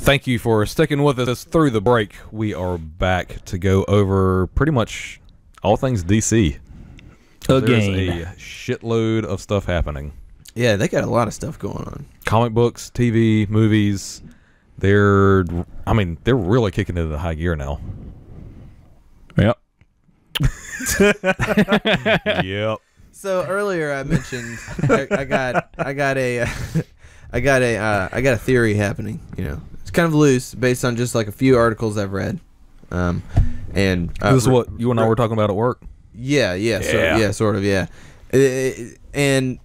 Thank you for sticking with us through the break. We are back to go over pretty much all things DC. There's a shitload of stuff happening. Yeah, they got a lot of stuff going on. Comic books, TV, movies. They're really kicking into the high gear now. Yep. Yep. So earlier I mentioned I got a theory happening. You know, it's kind of loose based on just like a few articles I've read. And this is what you and I were talking about at work. Yeah. Sort of. And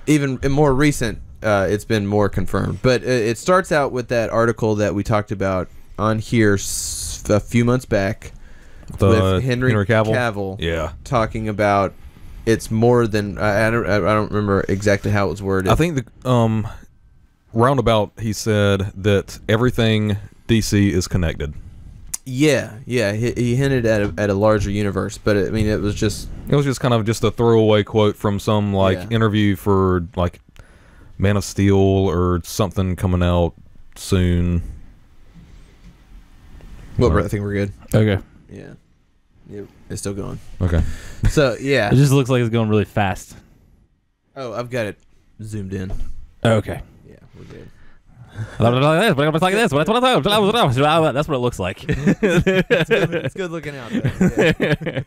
even in more recent, it's been more confirmed. But it starts out with that article that we talked about on here a few months back with Henry Cavill. Yeah, talking about it's more than I don't remember exactly how it was worded. I think the roundabout he said that everything DC is connected. Yeah. He hinted at a larger universe, but it was just kind of just a throwaway quote from some interview for like Man of Steel or something coming out soon. Well, I think we're good. Okay. Yeah, it's still going. Okay. So yeah, it just looks like it's going really fast. Oh, I've got it zoomed in. Okay. Yeah, we're good. That's what it looks like. It's good looking out there.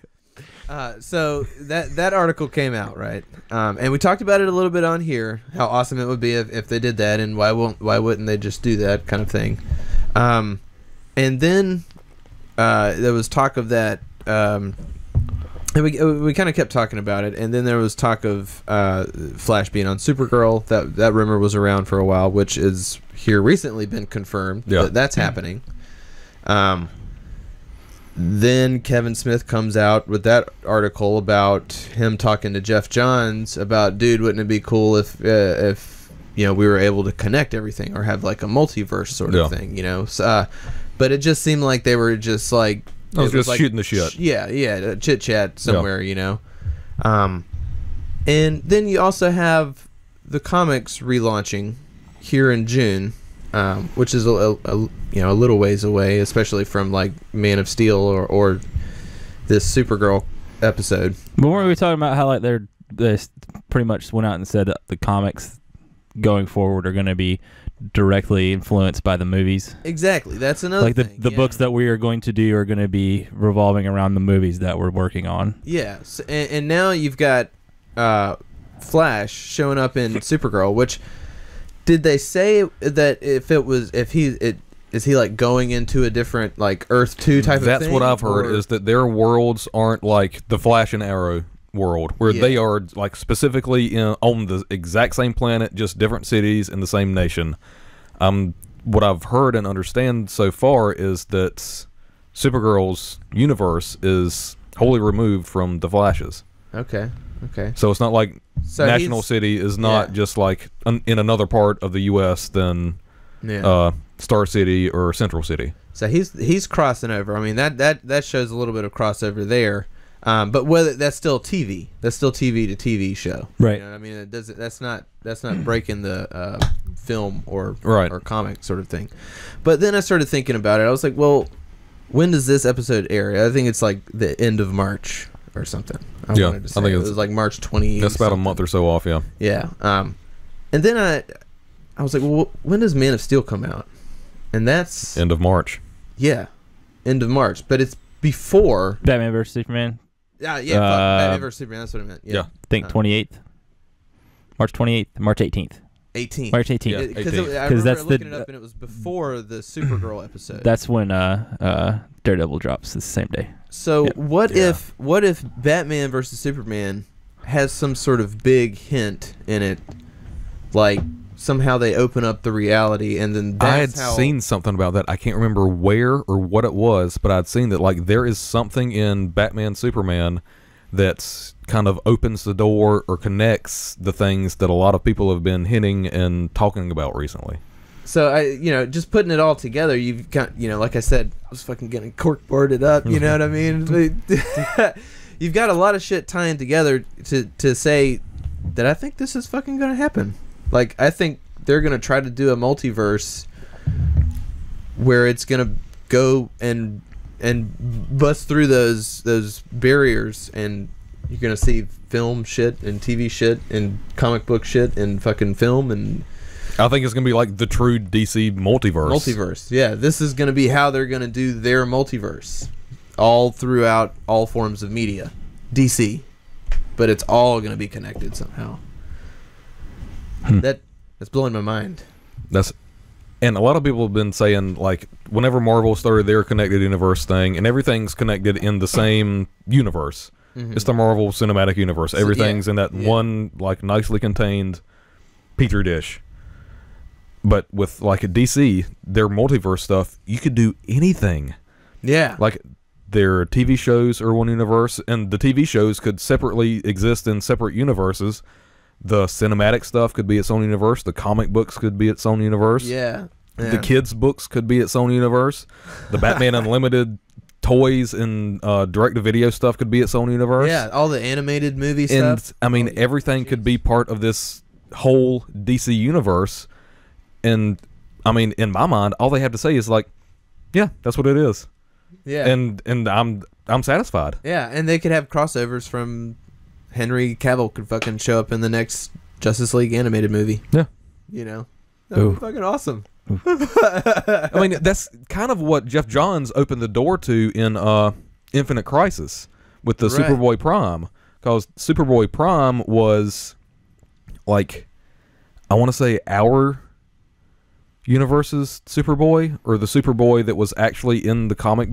Yeah. So that article came out, right? And we talked about it a little bit on here, how awesome it would be if they did that, and why wouldn't they just do that kind of thing? And then there was talk of that, and we kind of kept talking about it, and then there was talk of Flash being on Supergirl. That rumor was around for a while, which is here recently been confirmed. Yeah. That's happening. Then Kevin Smith comes out with that article about him talking to Jeff Johns about, dude, wouldn't it be cool if we were able to connect everything or have like a multiverse sort of thing, So, but it just seemed like they were just like I was just like, shooting the shit. Chit chat somewhere, And then you also have the comics relaunching here in June. Which is a little ways away, especially from like Man of Steel or this Supergirl episode. But weren't we talking about how like they pretty much went out and said that the comics going forward are going to be directly influenced by the movies? Exactly, that's another like thing. The books that we are going to do are going to be revolving around the movies that we're working on. Yes, and now you've got Flash showing up in Supergirl, which. Did they say that is he like going into a different like Earth 2 type of thing? That's what I've heard, is that their worlds aren't like the Flash and Arrow world, where they are like specifically on the exact same planet, just different cities in the same nation. What I've heard and understand so far is that Supergirl's universe is wholly removed from the Flash's. Okay. So it's not like National City is not just like in another part of the U.S. than Star City or Central City. So he's crossing over. I mean that shows a little bit of crossover there. But whether that's still TV, that's still TV to TV show, right? You know what I mean, it doesn't. That's not breaking the film or comic sort of thing. But then I started thinking about it. I was like, well, when does this episode air? I think it's like the end of March or something. I think it was like March 20. That's about a month or so off, yeah. Yeah. And then I was like, well, when does Man of Steel come out? And that's end of March. Yeah, end of March. But it's before Batman vs Superman. Batman vs Superman. That's what I meant. Yeah. I think 28th, March 28th, March 18th. 18th. March 18th. Yeah, because that's looking it up, and it was before the Supergirl episode. That's when Daredevil drops the same day. So what if Batman versus Superman has some sort of big hint in it, like somehow they open up the reality, and then I had seen something about that. I can't remember where or what it was, but I'd seen that like there is something in Batman Superman that's kind of opens the door or connects the things that a lot of people have been hinting and talking about recently. So just putting it all together, you've got, like I said, I was fucking getting corkboarded up, you know what I mean? You've got a lot of shit tying together to say that I think this is fucking gonna happen. Like, I think they're gonna try to do a multiverse where it's gonna go and bust through those barriers, and you're gonna see film shit and TV shit and comic book shit and fucking film, and I think it's gonna be like the true DC multiverse. Yeah, this is gonna be how they're gonna do their multiverse, all throughout all forms of media, DC, but it's all gonna be connected somehow. That's blowing my mind. And a lot of people have been saying, like, whenever Marvel started their connected universe thing, and everything's connected in the same universe. It's the Marvel Cinematic Universe. Everything's in that one, like, nicely contained petri dish. But with, like, a DC, their multiverse stuff, you could do anything. Yeah. Like, their TV shows are one universe, and the TV shows could separately exist in separate universes. The cinematic stuff could be its own universe. The comic books could be its own universe. Yeah. The kids' books could be its own universe. The Batman Unlimited toys and direct-to-video stuff could be its own universe. Yeah, all the animated movie And, stuff. I mean, everything could be part of this whole DC universe. And, I mean, in my mind, all they have to say is, like, yeah, that's what it is. Yeah. And I'm satisfied. Yeah, and they could have crossovers from Henry Cavill could fucking show up in the next Justice League animated movie. Yeah. You know? That would be fucking awesome. I mean, that's kind of what Jeff Johns opened the door to in Infinite Crisis with the Superboy Prime. Because Superboy Prime was, like, I want to say our universe's Superboy, or the Superboy that was actually in the comic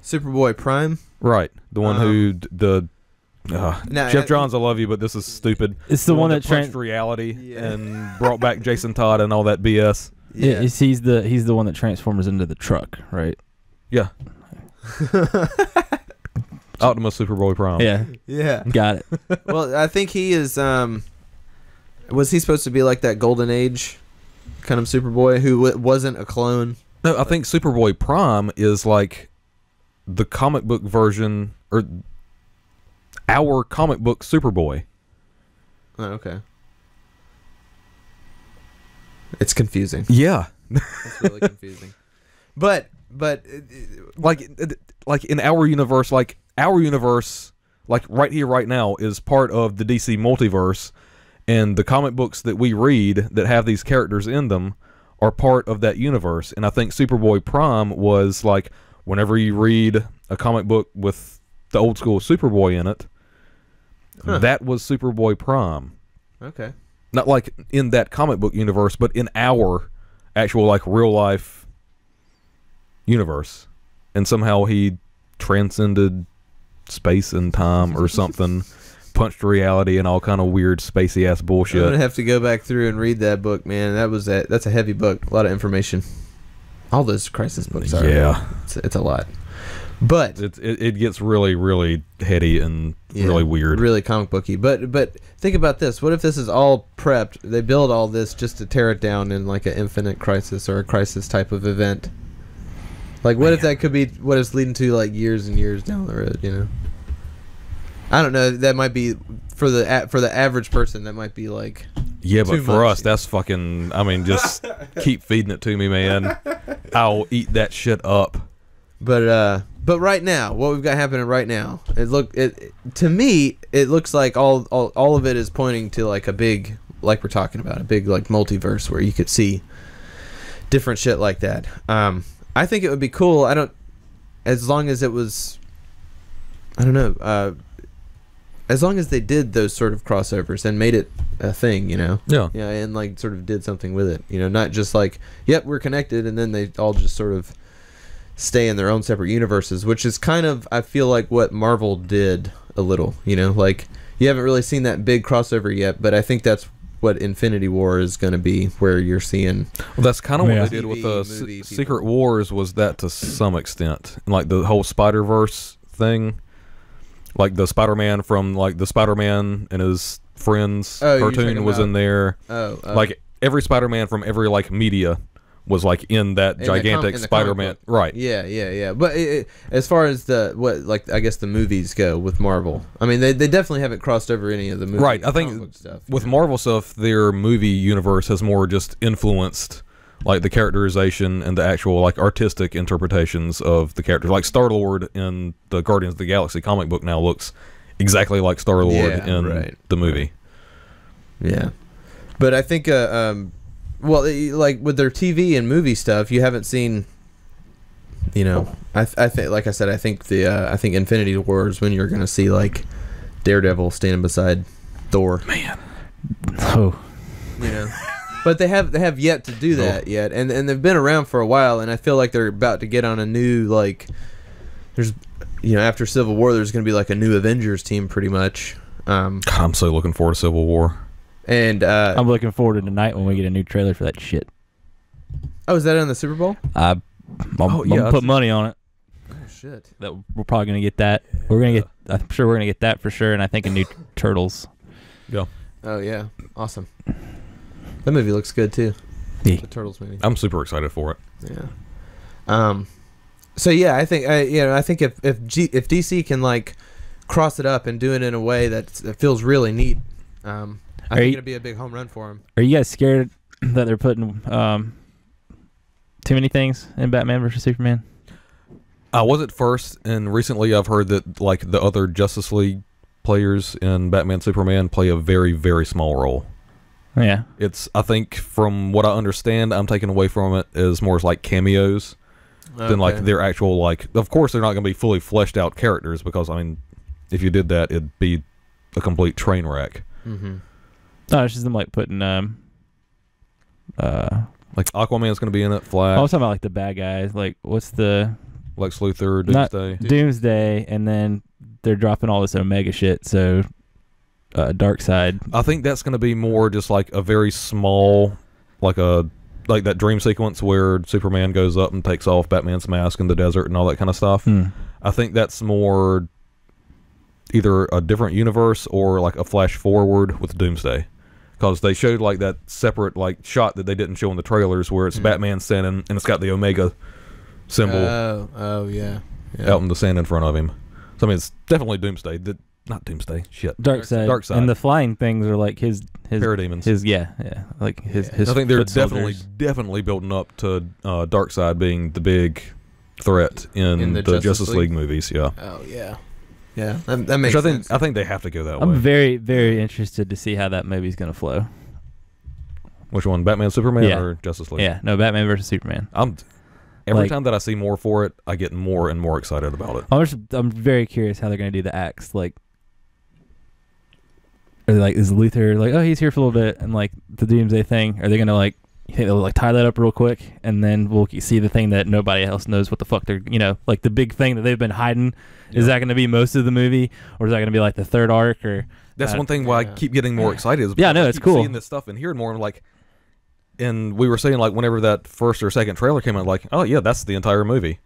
Superboy Prime? Right. The one who, Now, Jeff Johns, I love you, but this is stupid. It's the one that punched reality and brought back Jason Todd and all that BS. Yeah, he's the one that transforms into the truck, right? Yeah. Optimus Superboy Prime. Yeah. Yeah. Got it. Well, I think he is, was he supposed to be like that Golden Age kind of Superboy who wasn't a clone? No, I think Superboy Prime is like the comic book version, or our comic book Superboy. Oh, okay. It's confusing. Yeah. It's really confusing. But like in our universe, like right here, right now, is part of the DC Multiverse, and the comic books that we read that have these characters in them are part of that universe. And I think Superboy Prime was like, whenever you read a comic book with the old school Superboy in it, that was Superboy Prime. Okay. Not like in that comic book universe, but in our actual, like, real life universe. And somehow he transcended space and time or something, punched reality and all kind of weird spacey ass bullshit. I'm gonna have to go back through and read that book, man. That's a heavy book. A lot of information. All those Crisis books are. Yeah. It's a lot. But it gets really, really heady and really weird. Really comic booky. But think about this. What if this is all prepped? They build all this just to tear it down in like an Infinite Crisis or a Crisis type of event. Like, what if that could be what it's leading to, like, years and years down the road, you know? I don't know. That might be, for the average person, that might be, like, yeah, but for much. us, that's fucking, I mean, just keep feeding it to me, man. I'll eat that shit up. But right now, what we've got happening right now, to me, it looks like all of it is pointing to, like, a big, like we're talking about, a big, like, multiverse where you could see different shit like that. I think it would be cool. As long as it was, I don't know, as long as they did those sort of crossovers and made it a thing, you know? Yeah. Yeah, and, like, sort of did something with it, you know? Not just like, yep, we're connected, and then they all just sort of stay in their own separate universes, which is kind of, I feel like, what Marvel did a little, you know? Like, you haven't really seen that big crossover yet, but I think that's what Infinity War is going to be, where you're seeing. Well, that's kind of what Yeah. they did with the movie Secret people. Wars, was that to some extent, like the whole Spider-Verse thing, like the Spider-Man from, like, the Spider-Man and his friends Oh, you're talking cartoon was about- in there. Oh. Like every Spider-Man from every, like, media was like in that gigantic in the Spider-Man. comic book. Right. Yeah. But as far as I guess the movies go with Marvel, I mean, they definitely haven't crossed over any of the movie Right. I think comic book stuff. with Marvel stuff, their movie universe has more just influenced like the characterization and the actual like artistic interpretations of the characters. Like Star-Lord in the Guardians of the Galaxy comic book now looks exactly like Star-Lord in the movie. Yeah. But I think well, like with their TV and movie stuff, you haven't seen. You know, I think, like I said, I think Infinity War is when you're going to see like Daredevil standing beside Thor. Man, Oh, You know, but they have yet to do that yet, and they've been around for a while, and I feel like they're about to get on a new like. There's, you know, after Civil War, there's going to be like a new Avengers team, pretty much. God, I'm so looking forward to Civil War. And I'm looking forward to tonight when we get a new trailer for that shit. oh, is that on the Super Bowl? I'm gonna put money on it. Oh shit! That we're probably gonna get that. We're gonna get. I'm sure we're gonna get that for sure. And I think a new Turtles. Yeah. Oh yeah, awesome. That movie looks good too. Yeah. The Turtles movie. I'm super excited for it. Yeah. So yeah, I think if DC can like cross it up and do it in a way that feels really neat, I think it'll be a big home run for him. Are you guys scared that they're putting too many things in Batman versus Superman? I was at first, and recently I've heard that like the other Justice League players in Batman Superman play a very, very small role. Yeah. It's, I think from what I understand, I'm taking away from it is more as like cameos than like their actual like. Of course, they're not going to be fully fleshed out characters because I mean, if you did that, it'd be a complete train wreck. Mm-hmm. No, it's just them like putting Like Aquaman's going to be in it. Flash. I was talking about like the bad guys. Like what's the Lex Luthor, Doomsday. Doomsday, and then they're dropping all this Omega shit. So Darkseid. I think that's going to be more just like a very small, like that dream sequence where Superman goes up and takes off Batman's mask in the desert and all that kind of stuff. I think that's more either a different universe or like a flash forward with Doomsday, because they showed like that separate like shot that they didn't show in the trailers where it's Batman standing and it's got the Omega symbol Oh yeah. out in the sand in front of him. So I mean, it's definitely Doomsday. Not Doomsday. Shit. Darkseid. And the flying things are like his parademons. Like his. I think they're soldiers. definitely building up to Darkseid being the big threat in the Justice League movies. Yeah. Oh yeah. Yeah, that makes sense. I think they have to go that way. I'm very, very interested to see how that movie's gonna flow. Which one, Batman, Superman, or Justice League? Yeah, no, Batman versus Superman. Every time that I see more for it, I get more and more excited about it. I'm very curious how they're gonna do the acts. Like, are they like, is Luthor like, oh, he's here for a little bit, and like the Doomsday thing? Are they gonna like? You think they'll like tie that up real quick, and then we'll see the thing that nobody else knows what the fuck they're, like the big thing that they've been hiding. Yeah. Is that going to be most of the movie, or is that going to be like the third arc? Or that's one thing why I keep getting more excited. Is no, it's cool seeing this stuff and hearing more. Like, and we were saying like whenever that first or second trailer came out, like, oh yeah, that's the entire movie.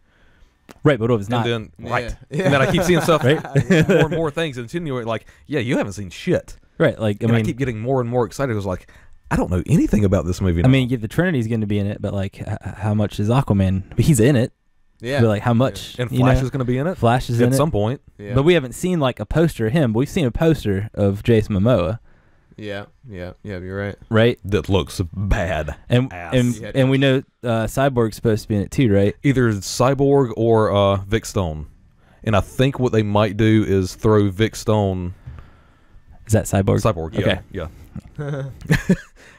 Right, but what if it's not? And then and then I keep seeing stuff, right? More and more things insinuate like, yeah, you haven't seen shit. Right, like I keep getting more and more excited. It was like, I don't know anything about this movie now. I mean, the Trinity's going to be in it, but like, how much is Aquaman? He's in it. Yeah. But like, how much? Yeah. And Flash is going to be in it. Flash is in it at some point. Yeah. But we haven't seen like a poster of him. But we've seen a poster of Jason Momoa. Yeah. You're right. Right. That looks bad. And we know Cyborg's supposed to be in it too, right? Either Cyborg or Vic Stone. And I think what they might do is throw Vic Stone. Is that Cyborg? Cyborg. Yeah. Okay. Yeah.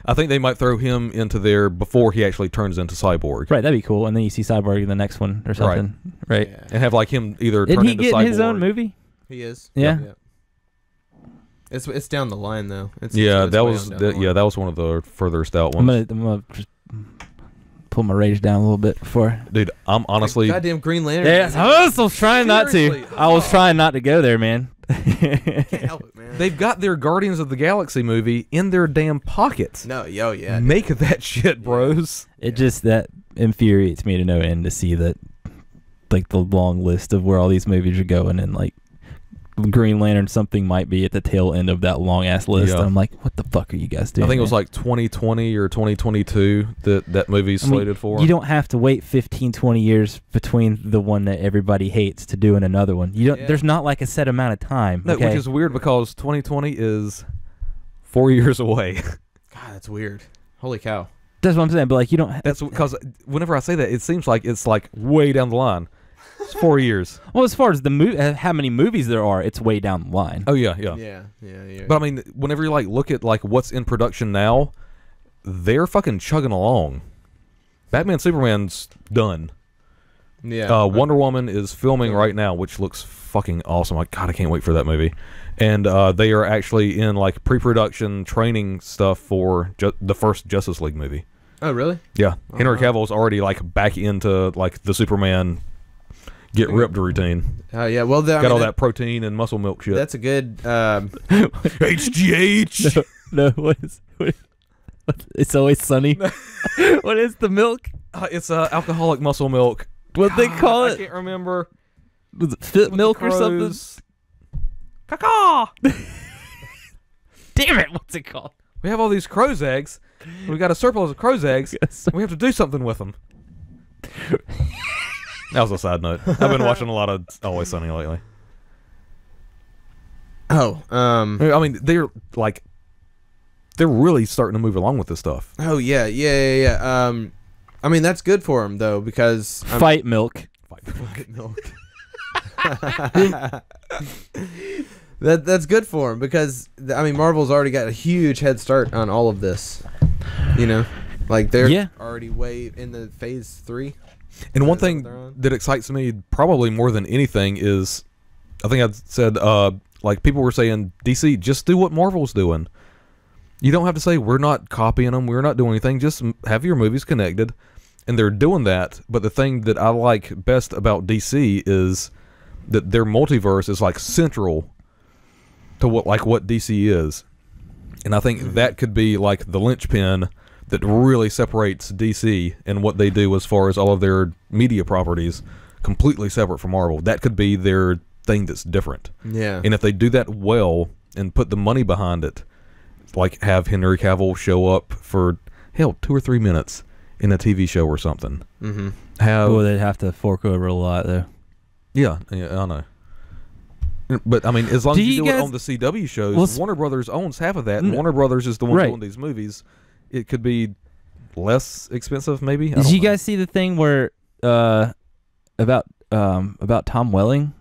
I think they might throw him into there before he actually turns into Cyborg. Right, that'd be cool. And then you see Cyborg in the next one or something. Right. Yeah. And have like him either turn into Cyborg. Did he get his own movie? He is. Yeah. It's down the line though. That was one of the furthest out ones. I'm gonna just pull my rage down a little bit before. Dude, I'm honestly goddamn Green Lantern. Yeah, I was trying not to. I was trying not to go there, man. Can't help it, man. They've got their Guardians of the Galaxy movie in their damn pockets. No, yeah. Make that shit, bros. It just that infuriates me to no end to see that, like the long list of where all these movies are going, and like Green Lantern something might be at the tail end of that long ass list. Yeah. And I'm like, what the fuck are you guys doing? I think it was man? like 2020 or 2022 that movie's slated for. You don't have to wait 15, 20 years between the one that everybody hates to doing another one. You don't. Yeah. There's not like a set amount of time. No, okay? which is weird because 2020 is 4 years away. God, that's weird. Holy cow. That's what I'm saying. But like, you don't. That's because whenever I say that, it seems like it's like way down the line. It's 4 years. Well, as far as the how many movies there are, it's way down the line. Oh yeah, yeah. Yeah. But I mean, whenever you like look at like what's in production now, they're fucking chugging along. Batman Superman's done. Yeah. Wonder Woman is filming right now, which looks fucking awesome. Like God, I can't wait for that movie. And they are actually in like pre-production training stuff for the first Justice League movie. Oh, really? Yeah, Henry Cavill's already like back into like the Superman get ripped routine. Oh, yeah. Well, Got all that protein and muscle milk shit. That's a good. HGH. No, what it's always sunny. What is the milk? It's alcoholic muscle milk. What they call I it? can't remember. Was it fit milk or something? Caca. Damn it! What's it called? We have all these crow's eggs. We got a surplus of crow's eggs. We have to do something with them. That was a side note. I've been watching a lot of Always Sunny lately. Oh. I mean, they're really starting to move along with this stuff. Oh, yeah. I mean, that's good for him though because Fight milk. Fight milk. That's good for him because I mean Marvel's already got a huge head start on all of this. You know, like they're already way in the phase 3. And one thing that excites me probably more than anything is, I think I said, like people were saying, DC, just do what Marvel's doing. You don't have to say, we're not copying them, we're not doing anything, just have your movies connected. And they're doing that, but the thing that I like best about DC is that their multiverse is like central to what DC is. And I think that could be like the linchpin that really separates DC and what they do as far as all of their media properties completely separate from Marvel. That could be their thing that's different. Yeah. And if they do that well and put the money behind it, like have Henry Cavill show up for, hell, 2 or 3 minutes in a TV show or something. Mm-hmm. Oh, they'd have to fork over a lot, though. Yeah, I know. But, I mean, as long as you do it on the CW shows, Warner Brothers owns half of that, and Warner Brothers is the one doing these movies. It could be less expensive, maybe. Did you guys see the thing where about Tom Welling?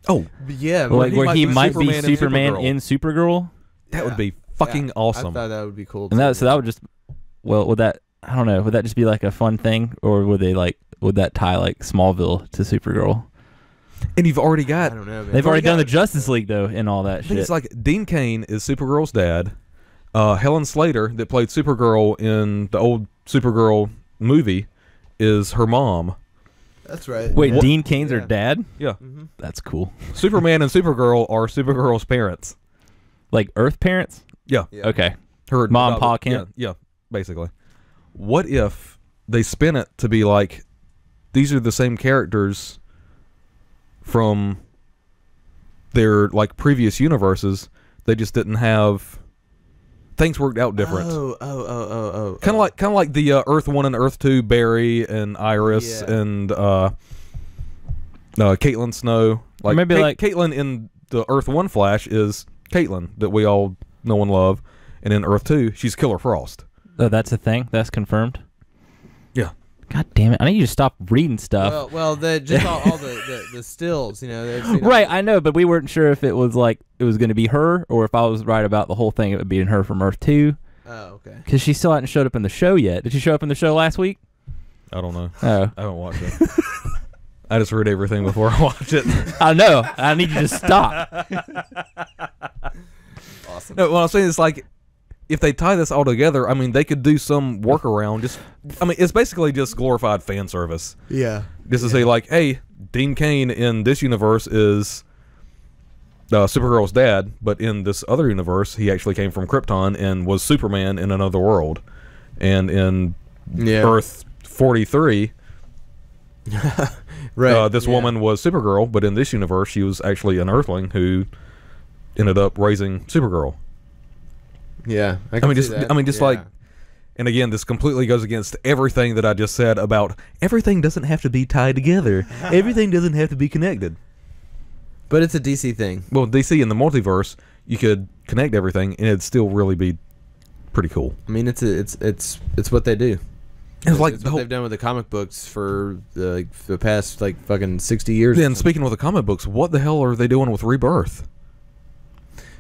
Oh, yeah, like where he might be Superman in Supergirl. That would be fucking awesome. I thought that would be cool. And so that would just would that, I don't know, would that just be like a fun thing, or would that tie like Smallville to Supergirl? And you've already got. I don't know, man. They've already done the Justice League though, and all that shit. It's like Dean Cain is Supergirl's dad. Helen Slater, that played Supergirl in the old Supergirl movie, is her mom. That's right. Wait, Dean Cain's her dad? Yeah. Mm-hmm. That's cool. Superman and Supergirl are Supergirl's parents. Like Earth parents? Yeah. Okay. Her Mom, Pa, Kent? Yeah, basically. What if they spin it to be like, these are the same characters from their like previous universes, they just didn't have... Things worked out different. Oh. Kind of like the Earth 1 and Earth 2 Barry and Iris and Caitlin Snow. Like maybe like Caitlin in the Earth 1 Flash is Caitlin that we all know and love, and in Earth 2 she's Killer Frost. Oh, that's a thing. That's confirmed. Yeah. God damn it! I need you to stop reading stuff. Well, just all the stills, you know. Right, I know, but we weren't sure if it was like it was going to be her, or if I was right about the whole thing, it would be in her from Earth 2. Oh, okay. Because she still hadn't showed up in the show yet. Did she show up in the show last week? I don't know. Oh, I haven't watched it. I just read everything before I watch it. I know. I need you to stop. Awesome. No, what I'm saying is like, if they tie this all together, I mean, they could do some workaround. It's basically just glorified fan service. Yeah. Just to say, like, hey, Dean Cain in this universe is Supergirl's dad, but in this other universe, he actually came from Krypton and was Superman in another world. And in Earth 43... Right. This woman was Supergirl, but in this universe, she was actually an Earthling who ended up raising Supergirl. Yeah. I mean, just like, and again, this completely goes against everything that I just said about everything doesn't have to be tied together. Everything doesn't have to be connected. But it's a DC thing. Well, DC in the multiverse, you could connect everything, and it'd still really be pretty cool. I mean, it's what they do. It's like what they've done with the comic books for the past like fucking 60 years. Then speaking of the comic books, what the hell are they doing with Rebirth?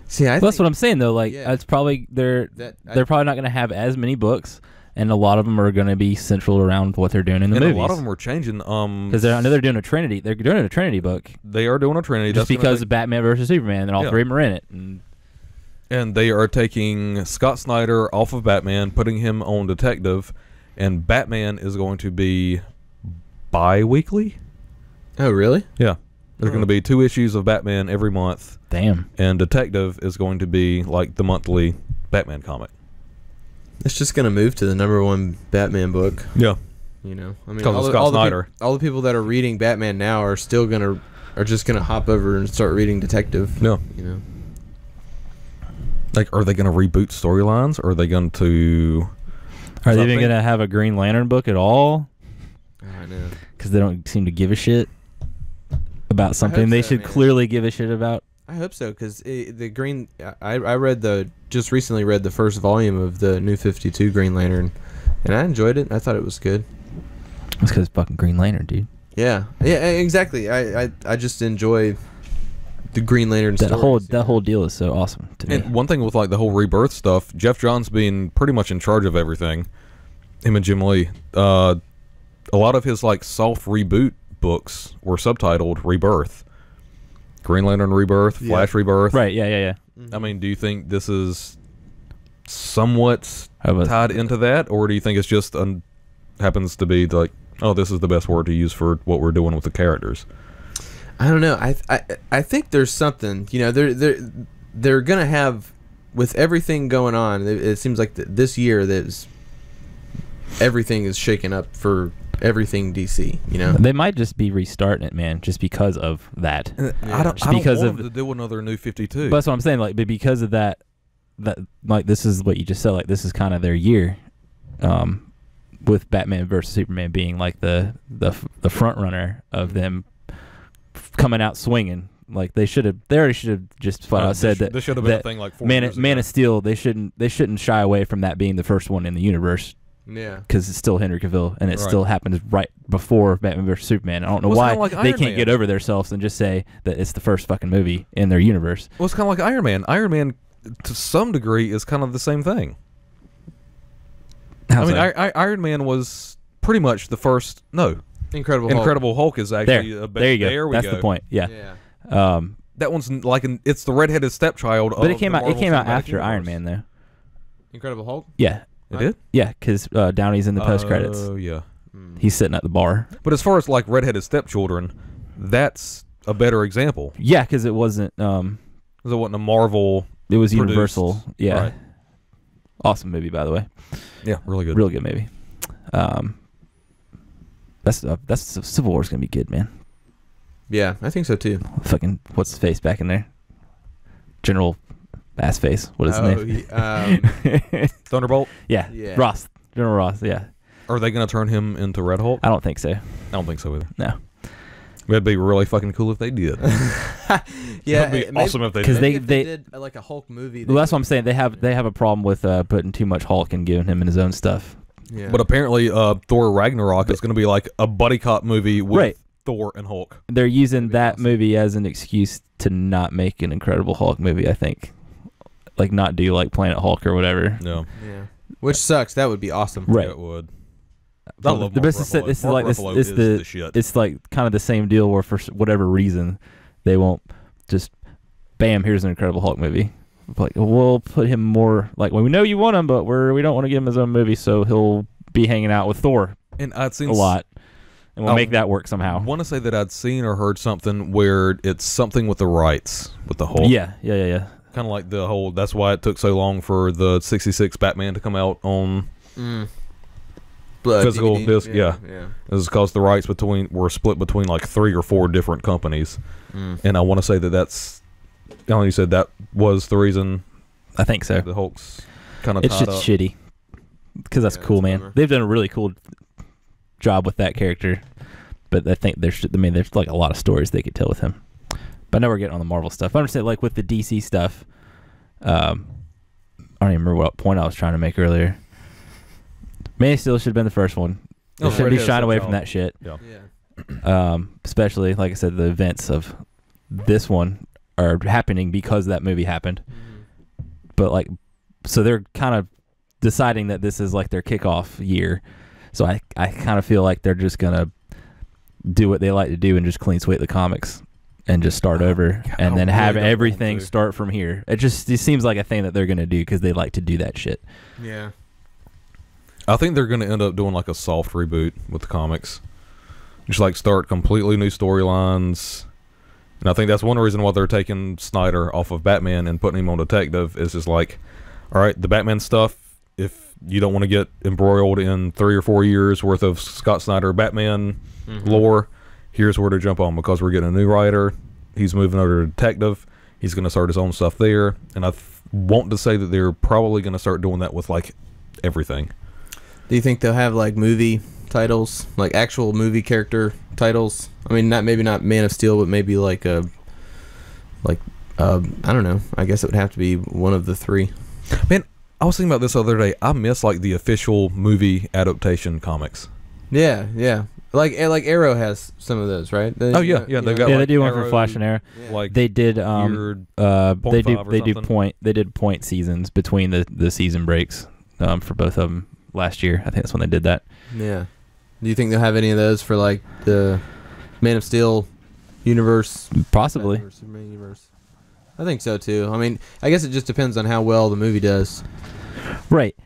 See, that's what I'm saying though. Like, it's probably they're probably not going to have as many books, and a lot of them are going to be central around what they're doing in the movies. A lot of them are changing. Because I know they're doing a Trinity. They're doing a Trinity book. They are doing a Trinity just because of Batman versus Superman, and all three of them are in it. And they are taking Scott Snyder off of Batman, putting him on Detective, and Batman is going to be bi-weekly. Oh, really? Yeah. There's going to be 2 issues of Batman every month. Damn. And Detective is going to be like the monthly Batman comic. It's just going to move to the #1 Batman book. Yeah. You know, I mean, all the people that are reading Batman now are still just gonna hop over and start reading Detective. No. You know. Like, are they going to reboot storylines? Or are they going to... Are they even going to have a Green Lantern book at all? I know. Because they don't seem to give a shit about something they should clearly give a shit about. I hope so, because the Green... I just recently read the first volume of the New 52 Green Lantern, and I enjoyed it. I thought it was good. It's because fucking Green Lantern, dude. Yeah, exactly. I just enjoy the Green Lantern stories. That whole deal is so awesome to me. And one thing with like the whole Rebirth stuff, Jeff Johns being pretty much in charge of everything, him and Jim Lee, a lot of his like soft reboot books were subtitled Rebirth. Green Lantern Rebirth, Flash Rebirth. Right, yeah. I mean, do you think this is somewhat tied into that, or do you think it's just happens to be like, oh, this is the best word to use for what we're doing with the characters? I don't know. I think there's something. You know, they're gonna have, with everything going on. It seems like this year everything is shaken up for everything DC. You know, they might just be restarting it, man, just because of that. I don't want them to do another New 52. But that's what I'm saying. Like, but because of that, like, this is what you just said. Like, this is kind of their year. With Batman versus Superman being like the front runner of them coming out swinging, like they already should have just flat out said that. This should have been a thing like 4 years ago. Man of Steel. They shouldn't shy away from that being the first one in the universe. Yeah, because it's still Henry Cavill, and it still happens right before Batman versus Superman. I don't know why they can't get over themselves and just say that it's the first fucking movie in their universe. Well, it's kind of like Iron Man. Iron Man, to some degree, is kind of the same thing. Iron Man was pretty much the first. No, Incredible Hulk is actually there you go. There we That's go. the point. Yeah. That one's like it's the redheaded stepchild. But it came out after Iron Man though. Incredible Hulk. Yeah. It did? Yeah, because Downey's in the post credits. Oh yeah. He's sitting at the bar. But as far as like redheaded stepchildren, that's a better example. Yeah, because it wasn't. Because it wasn't a Marvel. It was produced. Universal. Yeah. Right. Awesome movie, by the way. Yeah, really good. Real good movie. That's Civil War's gonna be good, man. Yeah, I think so too. Fucking what's his face back in there? General ass face. What is his name? Thunderbolt. Yeah. Ross. General Ross. Yeah. Are they gonna turn him into Red Hulk? I don't think so. I don't think so either. No. It'd be really fucking cool if they did. Yeah, it'd be awesome if they did. Because they did like a Hulk movie. Well, that's what I'm saying. They have a problem with putting too much Hulk and giving him his own stuff. Yeah. But apparently, Thor Ragnarok is going to be like a buddy cop movie with Thor and Hulk. They're using that movie as an excuse to not make an Incredible Hulk movie. I think, like, not do like Planet Hulk or whatever. No. Yeah. Which sucks. That would be awesome. Right. Yeah, it would. I love the best. This is like the shit. It's like kind of the same deal where for whatever reason they won't just bam, here's an Incredible Hulk movie. Like, we'll put him more like, well, we know you want him, but we don't want to give him his own movie, so he'll be hanging out with Thor and I'd seen a lot, and we'll make that work somehow. I want to say that I'd seen or heard something where it's something with the rights with the Hulk. Yeah. Kind of like the whole. That's why it took so long for the '66 Batman to come out on physical DVD. disc. Yeah. Yeah. It was because the rights were split between like 3 or 4 different companies, and I want to say that's. I know you said that was the reason. I think so. The Hulk's kind of. It's just shitty because that's cool, man. They've done a really cool job with that character, but I think there's like a lot of stories they could tell with him. But now we're getting on the Marvel stuff. I understand, like with the DC stuff. I don't even remember what point I was trying to make earlier. Man of Steel should have been the first one. They should be shying away from that shit. Yeah. Especially, like I said, the events of this one are happening because that movie happened. But like, so they're kind of deciding that this is like their kickoff year. So I kind of feel like they're just gonna do what they like to do and just clean sweep the comics and just start over and then have everything start from here. It seems like a thing that they're gonna do because they like to do that shit. Yeah. I think they're going to end up doing like a soft reboot with the comics. Just like start completely new storylines. And I think that's one reason why they're taking Snyder off of Batman and putting him on Detective is just like, all right, the Batman stuff, if you don't want to get embroiled in 3 or 4 years worth of Scott Snyder Batman lore, here's where to jump on because we're getting a new writer. He's moving over to Detective. He's going to start his own stuff there. And I want to say that they're probably going to start doing that with like everything. Do you think they'll have like movie titles, like actual movie character titles? I mean, maybe not Man of Steel, but maybe like I don't know. I guess it would have to be one of the 3. Man, I was thinking about this the other day. I miss like the official movie adaptation comics. Yeah, yeah. Like Arrow has some of those, right? They've got they do one for Flash and Arrow. Yeah. Like they did they did point seasons between the season breaks for both of them. Last year, I think that's when they did that. Yeah. Do you think they'll have any of those for like the Man of Steel universe? Possibly. Superman universe. I think so too. I mean, I guess it just depends on how well the movie does. Right.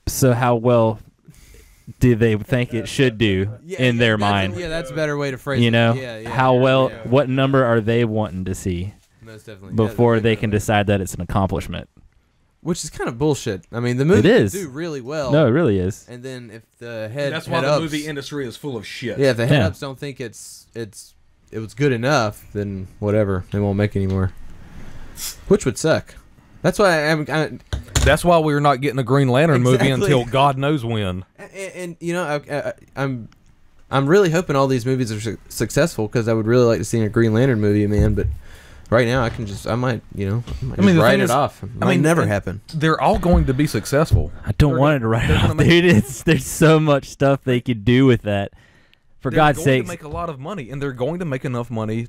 So how well do they think it should do in their mind? That's a better way to phrase it. You know, how well, what number are they wanting to see? Most definitely. Before they can decide that it's an accomplishment. Which is kind of bullshit. I mean, the movie do really well. No, it really is. And then if the head that's why the movie industry is full of shit. Yeah, if the head ups don't think it was good enough, then whatever, they won't make any more. Which would suck. That's why that's why we're not getting a Green Lantern movie until God knows when. And you know, I'm really hoping all these movies are successful because I would really like to see a Green Lantern movie, man. But right now, I might write it off. It might never happen. They're all going to be successful. I don't want it to write it off, dude. There's so much stuff they could do with that. For God's sake, they're going to make a lot of money, and they're going to make enough money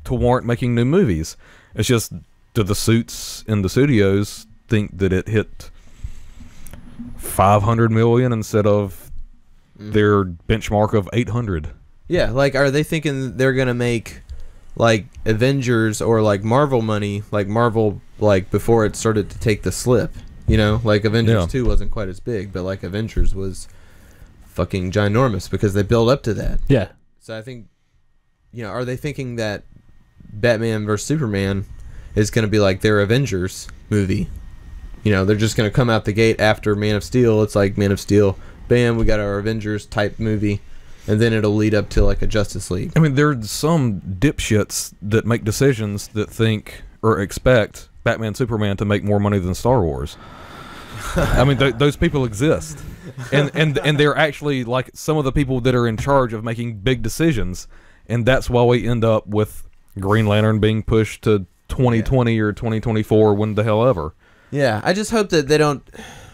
to warrant making new movies. It's just, do the suits in the studios think that it hit $500 million instead of their benchmark of 800? Yeah, like, are they thinking they're going to make like Avengers or like Marvel money, like Marvel, like before it started to take the slip, you know, like Avengers 2 wasn't quite as big, but like Avengers was fucking ginormous because they build up to that. Yeah. So I think, you know, are they thinking that Batman vs Superman is going to be like their Avengers movie? You know, they're just going to come out the gate after Man of Steel. It's like Man of Steel, bam, we got our Avengers type movie. And then it'll lead up to like a Justice League. I mean, there's some dipshits that make decisions that think or expect Batman, Superman to make more money than Star Wars. I mean, those people exist, and they're actually like some of the people that are in charge of making big decisions, and that's why we end up with Green Lantern being pushed to 2020 or 2024, when the hell ever. Yeah, I just hope that they don't.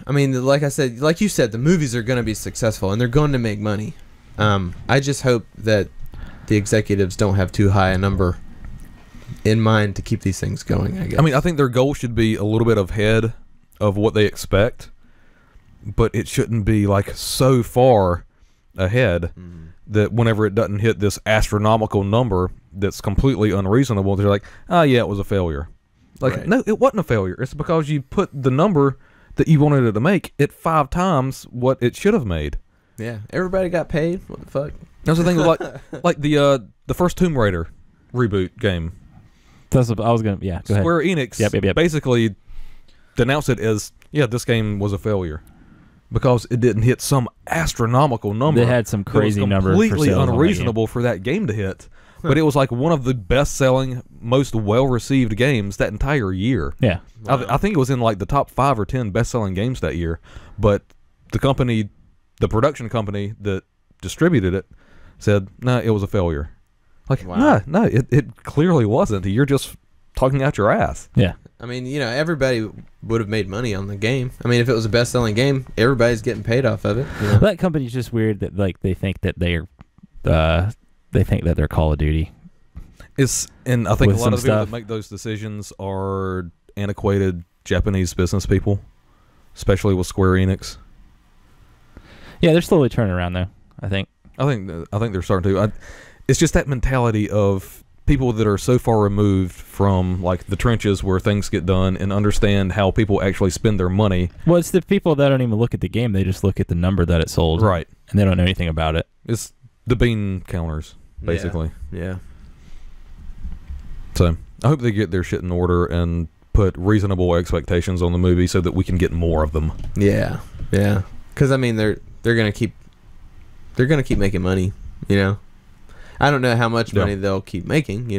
I mean, like I said, like you said, the movies are going to be successful and they're going to make money. I just hope that the executives don't have too high a number in mind to keep these things going, I guess. I mean, I think their goal should be a little bit ahead of what they expect, but it shouldn't be like so far ahead that whenever it doesn't hit this astronomical number that's completely unreasonable, they're like, oh yeah, it was a failure. Like, no, it wasn't a failure. It's because you put the number that you wanted it to make at 5 times what it should have made. Yeah, everybody got paid. What the fuck? That's the thing with like the first Tomb Raider reboot game. That's what I was gonna. Yeah, go ahead. Square Enix basically denounced it as, yeah, this game was a failure. because it didn't hit some astronomical number. They had some crazy number. Completely unreasonable for that game to hit. But it was like one of the best-selling, most well-received games that entire year. Yeah. Wow. I think it was in like the top 5 or 10 best-selling games that year. But the production company that distributed it said, no, it was a failure. Like, Wow. no, it clearly wasn't. You're just talking out your ass. Yeah. I mean, everybody would have made money on the game. I mean, if it was a best-selling game, everybody's getting paid off of it. That company's just weird that like they think that they're Call of Duty. And I think a With lot of some the people stuff. that make those decisions are antiquated Japanese business people, especially with Square Enix. Yeah, they're slowly turning around though. I think they're starting to. It's just that mentality of people that are so far removed from like the trenches where things get done and understand how people actually spend their money. Well, it's the people that don't even look at the game; they just look at the number that it sold, Right. And they don't know anything about it. It's the bean counters, basically. Yeah. So I hope they get their shit in order and put reasonable expectations on the movie so that we can get more of them. Yeah. Yeah. Because I mean, they're gonna keep making money. I don't know how much money they'll keep making.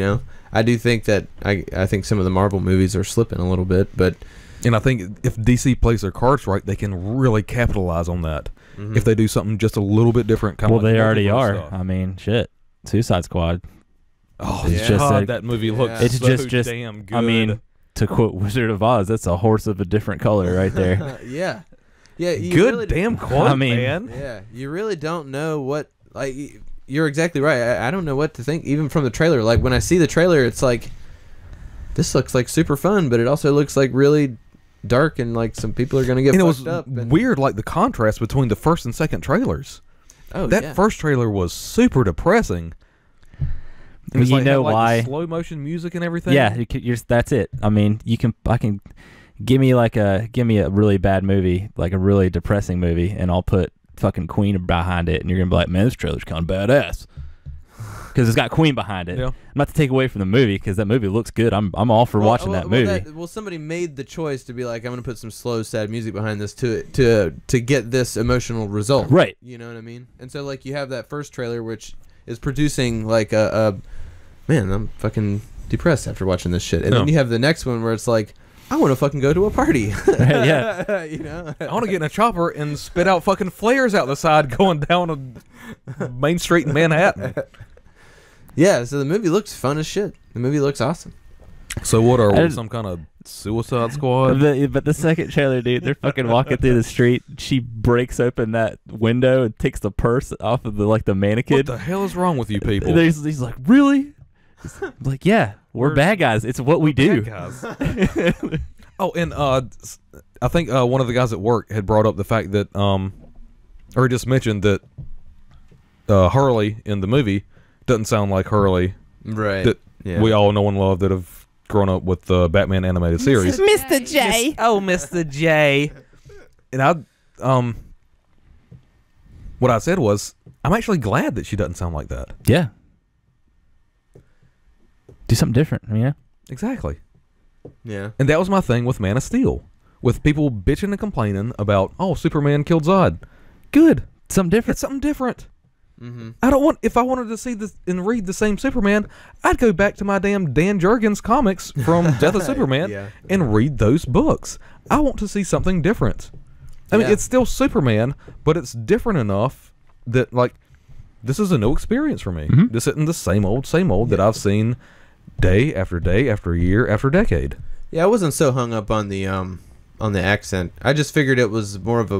I do think that I think some of the Marvel movies are slipping a little bit, but And I think if DC plays their cards right, they can really capitalize on that. Mhm. If they do something just a little bit different. Well, like they already are. stuff. I mean, shit. Suicide Squad. Oh, It's just God, a- that movie looks Yeah. It's so just. damn good. I mean, to quote Wizard of Oz, that's a horse of a different color right there. yeah. Yeah. You good really damn quote, I mean- man. Yeah. You really don't know what like. You're exactly right. I don't know what to think even from the trailer. Like when I see the trailer, it's like this looks like super fun, but it also looks like really dark and like some people are gonna get And it fucked was up. And, weird, like the contrast between the first and second trailers. oh, That yeah. first trailer was super depressing. It was You like, know had, like, why? the slow motion music and everything. Yeah, that's it. I mean, I can give me a really bad movie, like a really depressing movie, and I'll put fucking Queen behind it, and you're gonna be like, man, this trailer's kind of badass because it's got Queen behind it. Yeah. Not to take away from the movie because that movie looks good. I'm all for watching that movie. Somebody made the choice to be like, I'm gonna put some slow, sad music behind this to get this emotional result. Right. You know what I mean? And so like you have that first trailer, which is producing like a man, I'm fucking depressed after watching this shit. And then No. you have the next one where it's like, I want to fucking go to a party. Yeah. I want to get in a chopper and spit out fucking flares out the side going down a Main Street in Manhattan. Yeah, so the movie looks fun as shit. The movie looks awesome. So what are I we, did- some kind of Suicide Squad? But the second trailer, dude, they're fucking walking through the street. She breaks open that window and takes the purse off of the mannequin. What the hell is wrong with you people? And he's like, really? I'm like, yeah, we're bad guys. It's what we do. Bad guys. Oh, and I think one of the guys at work had brought up the fact that, or he just mentioned that Harley in the movie doesn't sound like Harley Right. that Yeah. we all know and love that have grown up with the Batman animated series. Mr. J. Oh, Mr. J. And what I said was, I'm actually glad that she doesn't sound like that. Yeah. Do something different, Exactly. Yeah. And that was my thing with Man of Steel. With people bitching and complaining about, oh, Superman killed Zod. Good. Something different. It's something different. Mm-hmm. If I wanted to see this and read the same Superman, I'd go back to my damn Dan Jurgens comics from Death of Superman Yeah. and read those books. I want to see something different. I mean, Yeah. it's still Superman, but it's different enough that, like, this is a new experience for me. Mhm. This isn't the same old that I've seen day after year after decade. Yeah, I wasn't so hung up on the accent. I just figured it was more of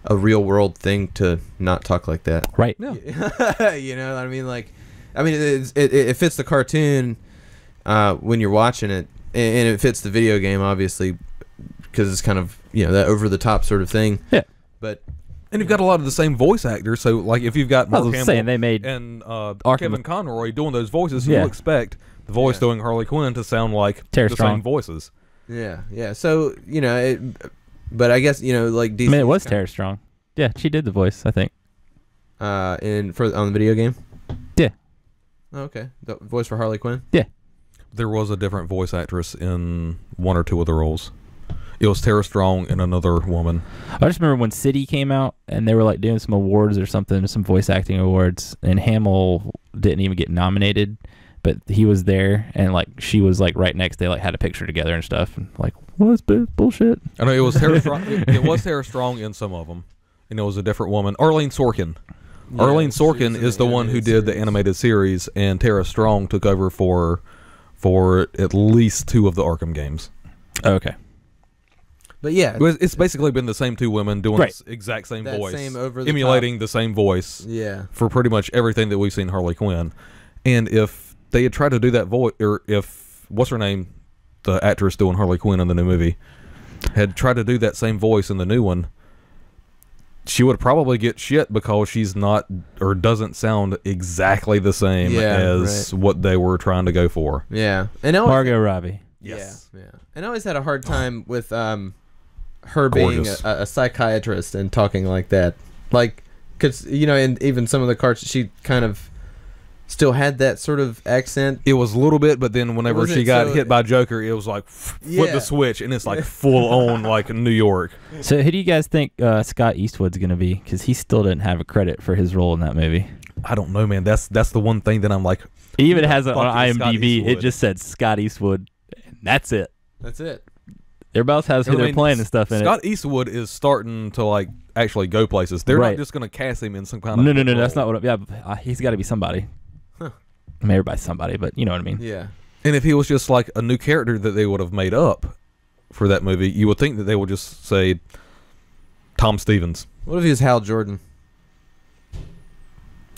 a real world thing to not talk like that. Right. Yeah. You know what I mean? Like, it fits the cartoon when you're watching it, and it fits the video game obviously because it's kind of that over the top sort of thing. Yeah. But And you've got a lot of the same voice actors, so like if you've got I Mark was Hamill saying they made and Arkham- Kevin Conroy doing those voices, Yeah. you expect the voice Yeah. doing Harley Quinn to sound like Terror the Strong. same voices. yeah. So but I guess like DC. I mean, it was Tara Strong. Yeah, she did the voice, I think. on the video game. Yeah. Oh, okay, the voice for Harley Quinn. There was a different voice actress in one or two of the roles. It was Tara Strong and another woman. I just remember when City came out and they were like doing some awards or something, some voice acting awards, and Hamill didn't even get nominated, but he was there, and like she was like right next. They like had a picture together and stuff, and like, what's bullshit? I know it was Tara Strong. It was Tara Strong in some of them, and it was a different woman. Arlene Sorkin. Yeah, Arlene Sorkin is the one who did the animated series, and Tara Strong took over for at least 2 of the Arkham games. Okay. But yeah, It's basically been the same 2 women doing Right. the exact same That voice, same over-the-top. emulating the same voice yeah. for pretty much everything that we've seen Harley Quinn. And if they had tried to do that voice, or if what's her name, the actress doing Harley Quinn in the new movie, had tried to do that same voice in the new one, she would probably get shit because she's not or doesn't sound exactly the same as what they were trying to go for. Yeah. And Margot Robbie. Yes. Yeah. And I always had a hard time with her being a psychiatrist and talking like that. Like, because, you know, and even some of the cards, she kind of still had that sort of accent. It was a little bit, but then whenever she got hit by Joker, it was like flip the switch, and it's like full on like New York. So who do you guys think Scott Eastwood's going to be? Because he still didn't have a credit for his role in that movie. I don't know, man. That's the one thing that I'm like. He even has it on Scott IMDb. Eastwood? It just said Scott Eastwood. And that's it. That's it. Everybody else has who they're playing and stuff in Scott Eastwood is starting to like actually go places. They're not just going to cast him in some kind of No, role. that's not what. He's got to be somebody. Huh. I mean, everybody's somebody, but you know what I mean. Yeah. And if he was just like a new character that they would have made up for that movie, you would think that they would just say Tom Stevens. What if he was Hal Jordan?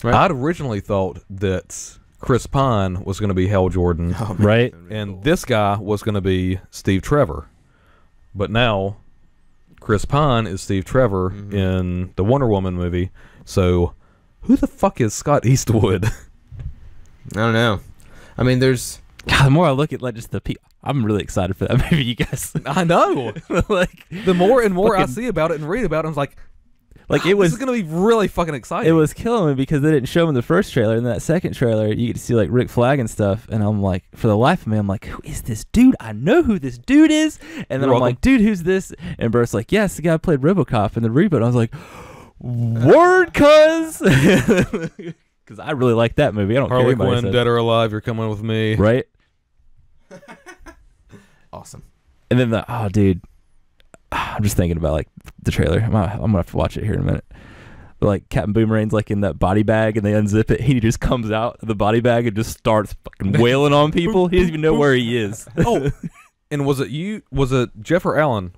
Right? I'd originally thought that Chris Pine was going to be Hal Jordan, Oh, man. Right? and this guy was going to be Steve Trevor. But now Chris Pine is Steve Trevor in the Wonder Woman movie. So who the fuck is Scott Eastwood? I don't know. I mean, there's... God, the more I look at like just the people, I'm really excited for that movie, you guys. I know. Like The more and more I fucking- see about it and read about it, I was like, it was this is going to be really fucking exciting. It was killing me because they didn't show him in the first trailer. And that second trailer, you get to see like Rick Flag and stuff. And I'm like, for the life of me, I'm like, who is this dude? I know who this dude is. And then You're I'm like, dude, who's this? And Bert's like, yes, the guy who played RoboCop in the reboot. I was like, word, cuz. Because I really like that movie. I don't Harley care. Quinn, Dead or Alive, you're coming with me. Right? Awesome. And then dude, I'm just thinking about like the trailer. I'm gonna have to watch it here in a minute. But, like Captain Boomerang's like in that body bag and they unzip it. He just comes out of the body bag and just starts fucking wailing on people. He doesn't even know where he is. Oh, and was it you? Was it Jeff or Alan?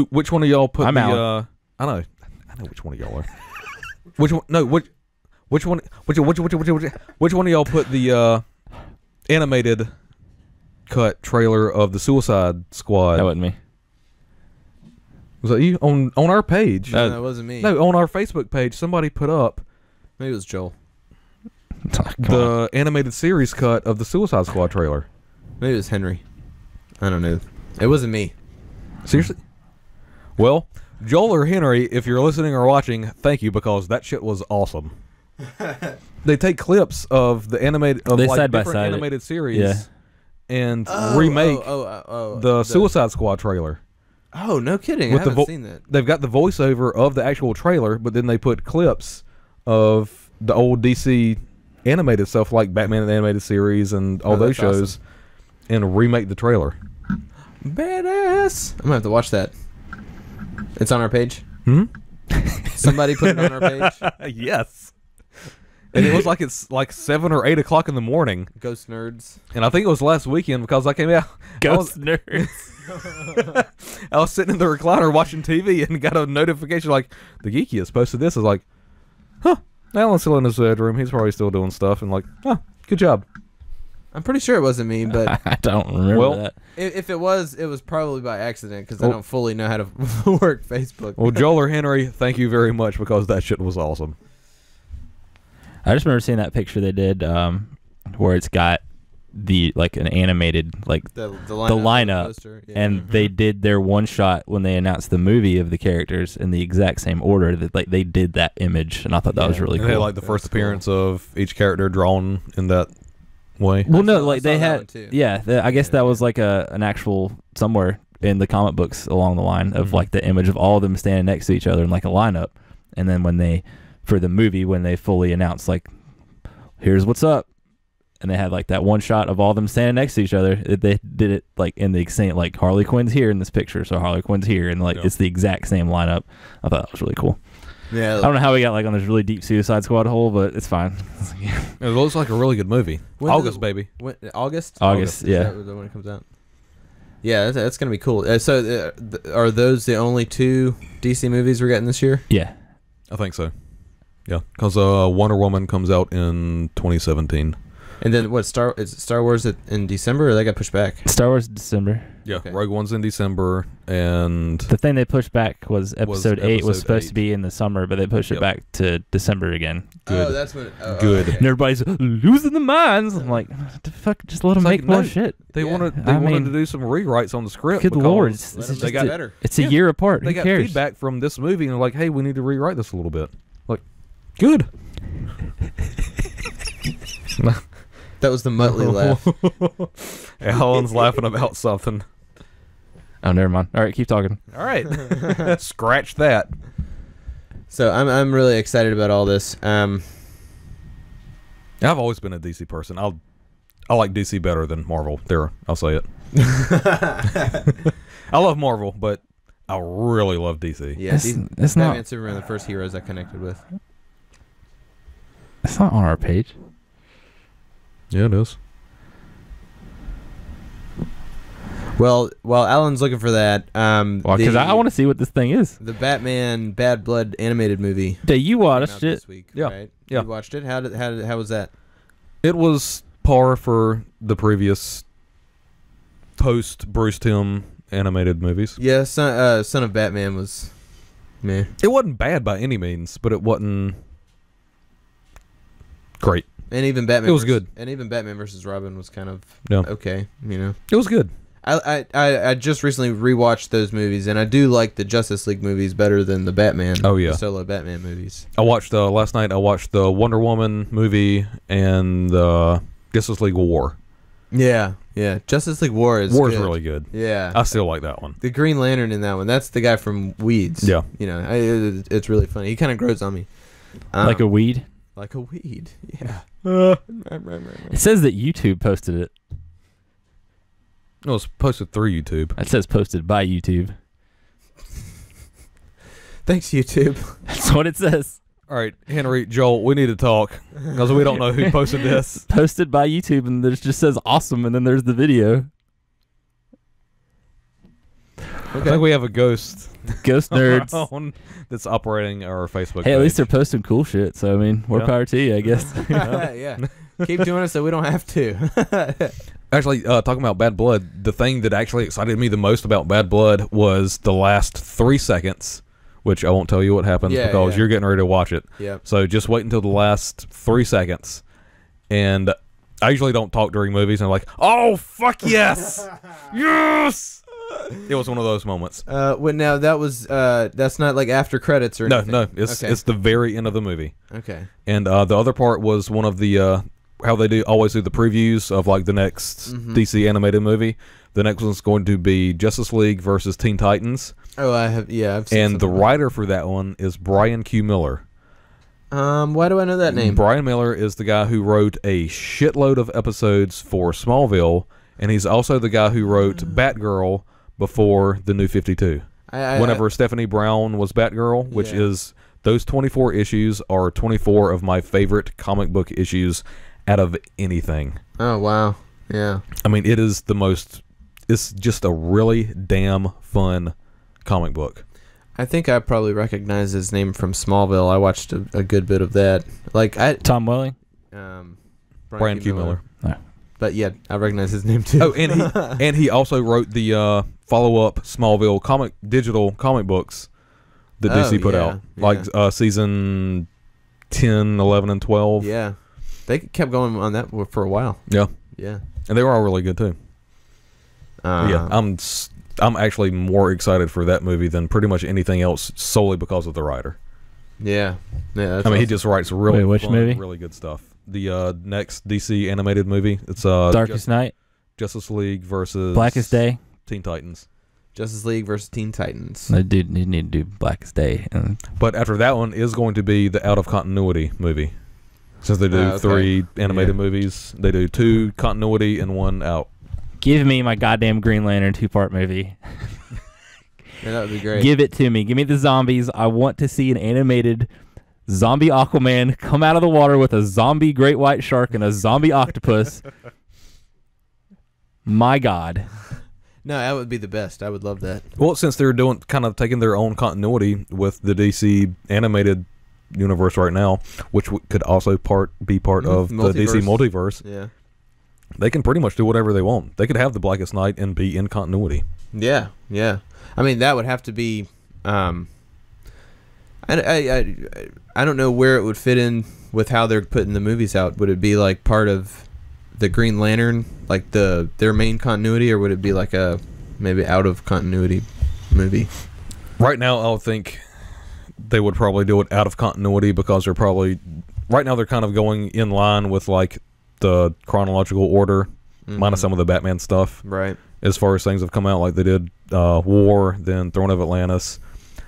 Which one of y'all put I'm the? Alan. I know which one of y'all are. Which one? No, which one? Which one of y'all put the animated cut trailer of the Suicide Squad? That wasn't me. Was that you on our page? No, that wasn't me. No, on our Facebook page, somebody put up Maybe it was Joel. the animated series cut of the Suicide Squad trailer. Maybe it was Henry. I don't know. It wasn't me. Seriously? Well, Joel or Henry, if you're listening or watching, thank you because that shit was awesome. They take clips of the animated of They like side by different side it. animated series Yeah. and remake the Suicide Squad trailer. Oh, no kidding. With I the haven't seen that. They've got the voiceover of the actual trailer, but then they put clips of the old DC animated stuff like Batman the Animated Series and all those that's awesome. shows and remake the trailer. Badass. I'm gonna have to watch that. It's on our page. Hmm? Somebody put it on our page. Yes. And it was like it's like 7 or 8 o'clock in the morning. Ghost nerds. And I think it was last weekend because I came out. Ghost nerds. I was sitting in the recliner watching TV and got a notification like, the Geekyest posted this. I was like, huh, Alan's still in his bedroom. He's probably still doing stuff. And like, oh, good job. I'm pretty sure it wasn't me, but I don't remember that. if it was probably by accident because I don't fully know how to work Facebook. Well, Joel or Henry, thank you very much because that shit was awesome. I just remember seeing that picture they did where it's got the like an animated like the lineup poster, yeah. and they did their one shot when they announced the movie of the characters in the exact same order that like they did that image, and I thought that was really And they cool. had like the first appearance of each character drawn in that way. Well, no, saw- I like saw they that had, one too. yeah. I guess that was like an actual somewhere in the comic books along the line of like the image of all of them standing next to each other in like a lineup. And then when they, for the movie, when they fully announced like, here's what's up, and they had like that one shot of all of them standing next to each other, they did it like in the exact, like Harley Quinn's here in this picture, so Harley Quinn's here, and like it's the exact same lineup. I thought that was really cool. Yeah, I don't know how we got like on this really deep Suicide Squad hole, but it's fine. It looks like a really good movie. August, baby. August, yeah. Is that when it comes out? Yeah, that's gonna be cool. So, are those the only 2 DC movies we're getting this year? Yeah, I think so. Yeah, because Wonder Woman comes out in 2017. And then what? Star Wars in December, or they got pushed back? Star Wars December. Yeah, Okay. Rogue One's in December, and The thing they pushed back was episode 8 was episode supposed 8. to be in the summer, but they pushed it back to December again. Good. Oh, that's when. Good. okay. And everybody's losing their minds. I'm like, what the fuck? Just let them It's like, make more no, shit. they Yeah. wanted I to mean, do some rewrites on the script. Good because lord, Let them they make got it better. it's a year apart. They Who got cares? feedback from this movie, and they're like, "Hey, we need to rewrite this a little bit." Like, good. That was the Muttley laugh. Alan's laughing about something. Oh, never mind. All right, keep talking. All right, scratch that. So I'm really excited about all this. I've always been a DC person. I like DC better than Marvel. There, I'll say it. I love Marvel, but I really love DC. Yeah, It's Batman not. Superman are the first heroes I connected with. It's not on our page. Yeah, it is. Well, while Alan's looking for that, Because I want to see what this thing is. the Batman Bad Blood animated movie. Hey, you came out watched it. this week, Yeah, right? yeah. You watched it. How was that? It was par for the previous post Bruce Timm animated movies. Yeah, Son of Batman was, meh. It wasn't bad by any means, but it wasn't great. And even Batman. It was good. And even Batman versus Robin was kind of Yeah. okay. You know. It was good. I just recently rewatched those movies, and I do like the Justice League movies better than the Batman. Oh, yeah. The solo Batman movies. I watched last night. I watched the Wonder Woman movie and the Justice League War. Yeah, yeah. Justice League War is War's good. really good. Yeah. I still like that one. The Green Lantern in that one, that's the guy from Weeds. Yeah. You know, it's really funny. He kind of grows on me. Like a weed. Like a weed. Yeah. It says that YouTube posted it. It was posted through YouTube. It says posted by YouTube. Thanks, YouTube. That's what it says. All right, Henry, Joel, we need to talk because we don't know who posted this. Posted by YouTube, and it just says awesome, and then there's the video. I think we have a ghost Ghost nerds. that's operating our Facebook Hey, at least page. they're posting cool shit. So I mean, more Yeah. power to you, I guess. Yeah. Keep doing it so we don't have to. Actually, talking about Bad Blood, the thing that actually excited me the most about Bad Blood was the last 3 seconds, which I won't tell you what happens Yeah, because yeah. you're getting ready to watch it. Yep. So just wait until the last 3 seconds. And I usually don't talk during movies, and I'm like, oh, fuck yes! Yes! It was one of those moments. Well, now that was that's not like after credits or No, anything. no, it's the very end of the movie. Okay. And the other part was one of the how they always do the previews of like the next DC animated movie. The next one's going to be Justice League versus Teen Titans, Oh, I have. Yeah, I've seen. and the something. writer for that one is Brian Q. Miller. Why do I know that name? Brian Miller is the guy who wrote a shitload of episodes for Smallville, and he's also the guy who wrote Batgirl before the New 52. Whenever Stephanie Brown was Batgirl, which Yeah. is those 24 issues are 24 of my favorite comic book issues out of anything. Oh wow. Yeah. I mean, it is the most. It's just a really damn fun comic book. I think I probably recognize his name from Smallville. I watched a good bit of that. Like Tom Welling. Brian Q. Miller. But yeah, I recognize his name too. Oh, and he also wrote the follow-up Smallville digital comic books that DC put out, like season 10, 11, and 12. Yeah, they kept going on that for a while. Yeah, Yeah. and they were all really good too. Yeah, I'm actually more excited for that movie than pretty much anything else, solely because of the writer. Yeah. Yeah. I mean, he just writes really Wait, which fun, movie? really good stuff. The next DC animated movie, it's Darkest Night. Justice League versus Blackest Day. Teen Titans. Justice League versus Teen Titans. No, dude, you need to do Blackest Day. But after that one is going to be the out of continuity movie. Since they do 3 animated movies, they do 2 continuity and 1 out. Give me my goddamn Green Lantern 2-part movie. Yeah, that would be great. Give it to me. Give me the zombies. I want to see an animated zombie Aquaman come out of the water with a zombie great white shark and a zombie octopus. My God. No, that would be the best. I would love that. Well, since they're doing kind of taking their own continuity with the DC animated universe right now, which could also be part of the DC Multiverse. Yeah. They can pretty much do whatever they want. They could have the Blackest Night and be in continuity. Yeah, yeah. I mean, that would have to be. I don't know where it would fit in with how they're putting the movies out. Would it be like part of the Green Lantern, like their main continuity, or would it be like a maybe out of continuity movie? Right now, I would think they would probably do it out of continuity because they're probably right now they're kind of going in line with like the chronological order, minus some of the Batman stuff. Right. As far as things have come out, like they did War, then Throne of Atlantis.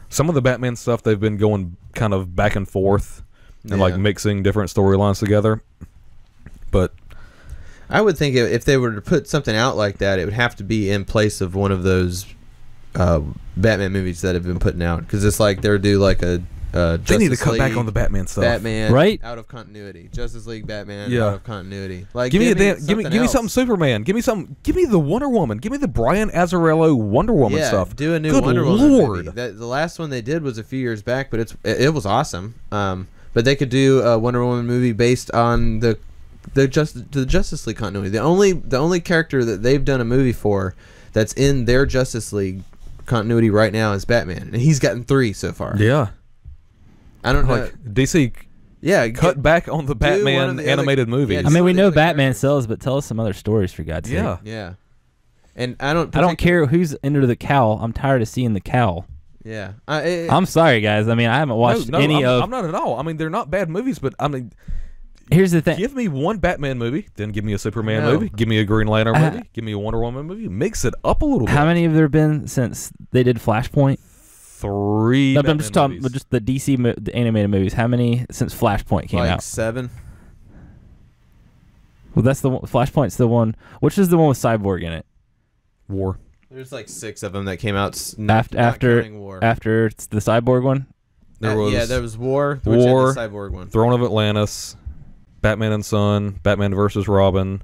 Some of the Batman stuff they've been going kind of back and forth and like mixing different storylines together. But I would think if they were to put something out like that, it would have to be in place of one of those Batman movies that have been putting out, because it's like they're do like a they need to cut back on the Batman stuff. Batman, right? Out of continuity. Justice League Batman, yeah. out of continuity. Like, give me something Superman. Give me the Wonder Woman. Give me the Brian Azzarello Wonder Woman stuff. Do a new Good Wonder Woman Lord. movie. The last one they did was a few years back, but it was awesome. But they could do a Wonder Woman movie based on the Justice League continuity. The only character that they've done a movie for that's in their Justice League continuity right now is Batman, and he's gotten 3 so far. Yeah. I don't know. Like DC cut back on the Batman animated movies. I mean, we know Batman sells, but tell us some other stories for God's sake. Yeah. And I don't care who's under the cowl. I'm tired of seeing the cowl. Yeah. I'm sorry, guys. I mean, I haven't watched any of... I'm not at all. I mean, they're not bad movies, but I mean... Here's the thing. Give me one Batman movie, then give me a Superman movie, give me a Green Lantern movie, give me a Wonder Woman movie. Mix it up a little bit. How many have there been since they did Flashpoint? 3. No, I'm just talking about just the DC the animated movies. How many since Flashpoint came out? 7. Well, that's the one, Flashpoint's the one. Which is the one with Cyborg in it? War. There's like 6 of them that came out after War. After the Cyborg one. There was War. War. Which had the Cyborg one. Throne of Atlantis. Batman and Son, Batman versus Robin,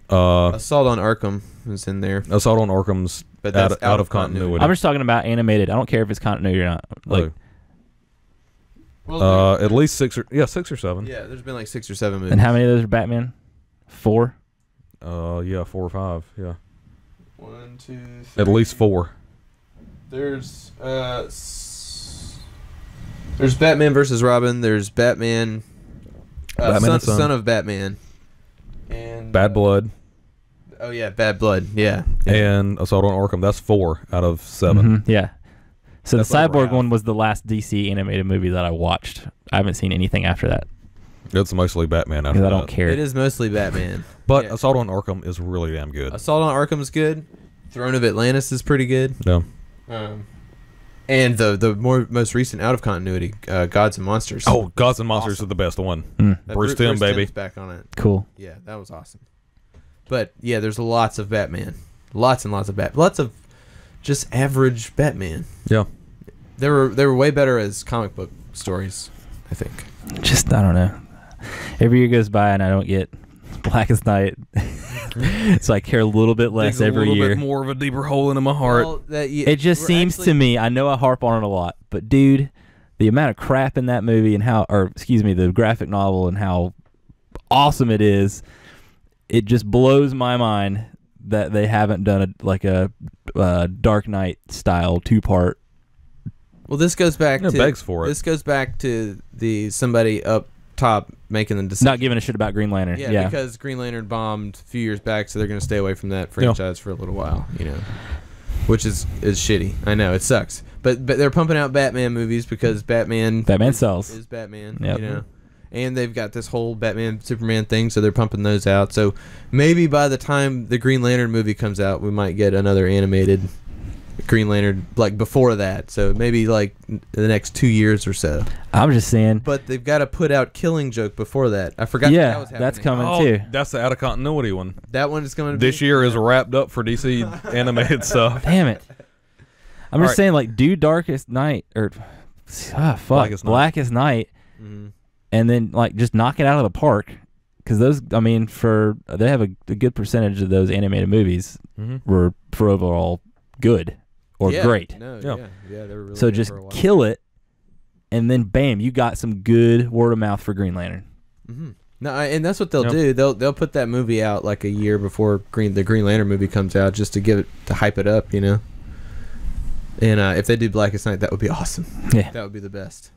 Assault on Arkham is in there. Assault on Arkham's But that's out of continuity. I'm just talking about animated. I don't care if it's continuity or not. Like, at least 6 or 7. Yeah, there's been like 6 or 7 movies. And how many of those are Batman? 4. 4 or 5. Yeah. 1, 2, 3. At least 4. There's Batman versus Robin. There's Batman. Son of Batman, and Bad Blood. Oh yeah, Bad Blood. Yeah, and Assault on Arkham. That's 4 out of 7. Yeah. So that's the Cyborg one was the last DC animated movie that I watched. I haven't seen anything after that. It's mostly Batman after that. I don't care. It is mostly Batman. But Assault on Arkham is really damn good. Assault on Arkham is good. Throne of Atlantis is pretty good. Yeah. And the most recent out of continuity, Gods and Monsters. Oh, Gods and Monsters is the best one. Bruce Timm, baby. Timm's back on it. Cool. Yeah, that was awesome. But yeah, there's lots of Batman, lots and lots of lots of just average Batman. Yeah, they were way better as comic book stories, I think. Just I don't know. Every year goes by and I don't get Blackest Night, so I care a little bit less every year. A little bit more of a deeper hole into my heart. Well, it just seems to me. I know I harp on it a lot, but dude, the amount of crap in that movie and the graphic novel and how awesome it is, it just blows my mind that they haven't done a Dark Knight style 2-part. Well, this goes back to begs for it. This goes back to somebody up top making the decision. Not giving a shit about Green Lantern. Yeah, because Green Lantern bombed a few years back, so they're going to stay away from that franchise for a little while, which is shitty. I know, it sucks. But they're pumping out Batman movies because Batman sells. Is Batman, And they've got this whole Batman Superman thing, so they're pumping those out. So maybe by the time the Green Lantern movie comes out, we might get another animated Green Lantern like before that. So maybe like the next 2 years or so. I'm just saying. But they've got to put out Killing Joke before that. I forgot that was happening. That's coming Oh, too. that's the out of continuity one. That one is going to be This year is wrapped up for DC animated stuff. Damn it. I'm All just right. saying, like, do Darkest Night or Blackest Night, Mhm. and then like just knock it out of the park. Because those, I mean, they have a good percentage of those animated movies were for overall good or great. No, Yeah. yeah, they were really So good just for a while. kill it, and then bam, you got some good word of mouth for Green Lantern. Mm-hmm. No, and that's what they'll do. They'll put that movie out like a year before the Green Lantern movie comes out, just to hype it up, you know. And if they do Blackest Night, that would be awesome. Yeah, That would be the best.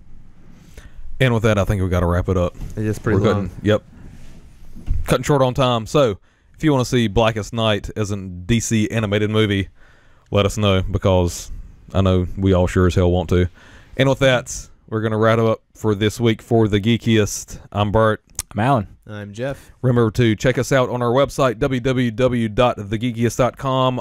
And with that, I think we got to wrap it up. It's just pretty We're long. cutting short on time. So if you want to see Blackest Night as a DC animated movie, let us know, because I know we all sure as hell want to. And with that, we're going to wrap up for this week for the Geekiest. I'm Bert. I'm Alan. I'm Jeff. Remember to check us out on our website, www.thegeekiest.com.